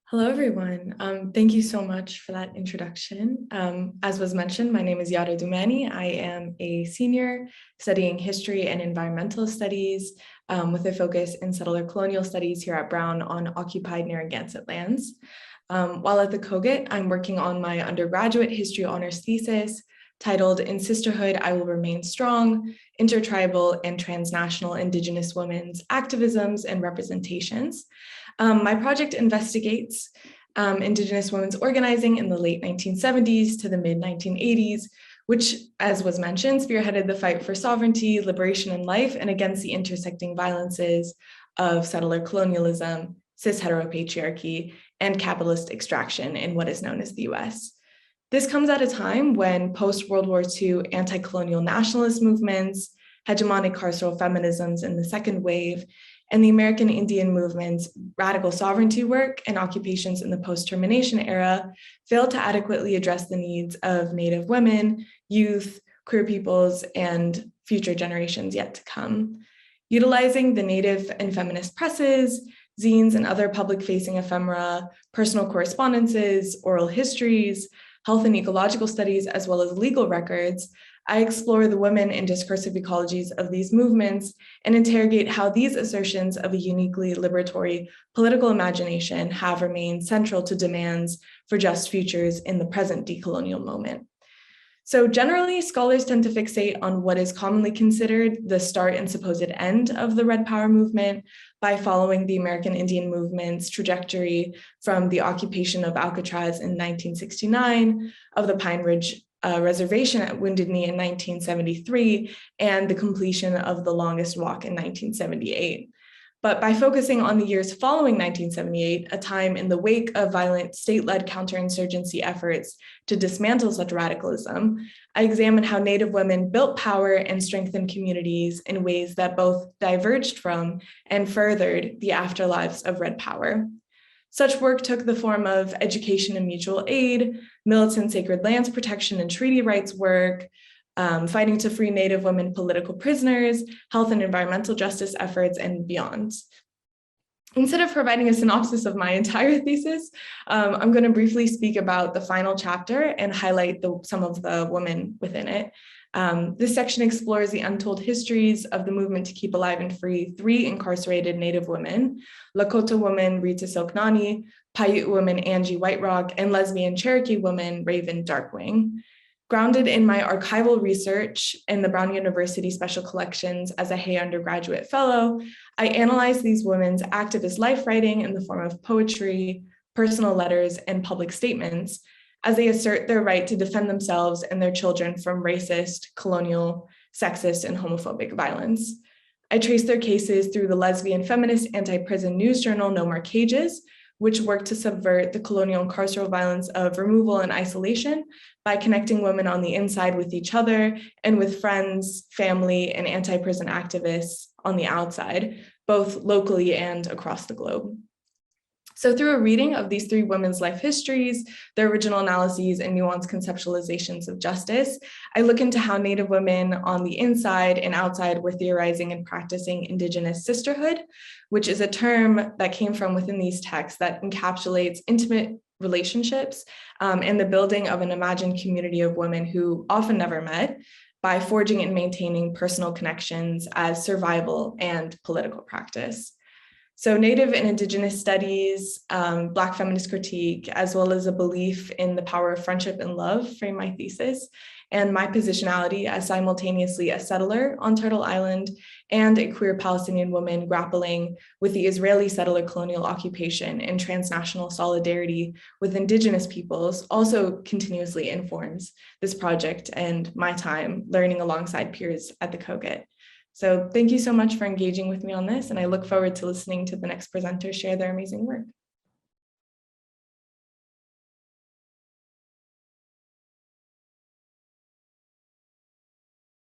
Hello, everyone. Thank you so much for that introduction. As was mentioned, my name is Yara Doumani. I am a senior studying history and environmental studies with a focus in settler colonial studies here at Brown on occupied Narragansett lands. While at the Cogut, I'm working on my undergraduate history honors thesis titled In Sisterhood, I Will Remain Strong, Intertribal and Transnational Indigenous Women's Activisms and Representations. My project investigates Indigenous women's organizing in the late 1970s to the mid-1980s, which, as was mentioned, spearheaded the fight for sovereignty, liberation, and life, and against the intersecting violences of settler colonialism, cis-heteropatriarchy, and capitalist extraction in what is known as the US. This comes at a time when post-World War II anti-colonial nationalist movements, hegemonic carceral feminisms in the second wave, and the American Indian movement's radical sovereignty work and occupations in the post-termination era failed to adequately address the needs of Native women, youth, queer peoples, and future generations yet to come. Utilizing the Native and feminist presses, zines, and other public-facing ephemera, personal correspondences, oral histories, health and ecological studies, as well as legal records, I explore the women and discursive ecologies of these movements and interrogate how these assertions of a uniquely liberatory political imagination have remained central to demands for just futures in the present decolonial moment. So generally, scholars tend to fixate on what is commonly considered the start and supposed end of the Red Power movement by following the American Indian movement's trajectory from the occupation of Alcatraz in 1969, of the Pine Ridge Reservation at Wounded Knee in 1973, and the completion of the Longest Walk in 1978. But by focusing on the years following 1978, a time in the wake of violent state-led counterinsurgency efforts to dismantle such radicalism, I examine how Native women built power and strengthened communities in ways that both diverged from and furthered the afterlives of Red Power. Such work took the form of education and mutual aid, militant sacred lands protection and treaty rights work, fighting to free Native women political prisoners, health and environmental justice efforts, and beyond. Instead of providing a synopsis of my entire thesis, I'm going to briefly speak about the final chapter and highlight some of the women within it. This section explores the untold histories of the movement to keep alive and free 3 incarcerated Native women: Lakota woman Rita Silknani, Paiute woman Angie White Rock, and lesbian Cherokee woman Raven Darkwing. Grounded in my archival research in the Brown University Special Collections as a Hay undergraduate fellow, I analyzed these women's activist life writing in the form of poetry, personal letters, and public statements as they assert their right to defend themselves and their children from racist, colonial, sexist, and homophobic violence. I traced their cases through the lesbian feminist anti-prison news journal No More Cages, which worked to subvert the colonial and carceral violence of removal and isolation by connecting women on the inside with each other and with friends, family, and anti-prison activists on the outside, both locally and across the globe. So through a reading of these 3 women's life histories, their original analyses and nuanced conceptualizations of justice, I look into how Native women on the inside and outside were theorizing and practicing Indigenous sisterhood, which is a term that came from within these texts that encapsulates intimate relationships and the building of an imagined community of women who often never met by forging and maintaining personal connections as survival and political practice. So Native and Indigenous studies, Black feminist critique, as well as a belief in the power of friendship and love frame my thesis, and my positionality as simultaneously a settler on Turtle Island and a queer Palestinian woman grappling with the Israeli settler colonial occupation and transnational solidarity with Indigenous peoples also continuously informs this project and my time learning alongside peers at the Cogut. So thank you so much for engaging with me on this, and I look forward to listening to the next presenter share their amazing work.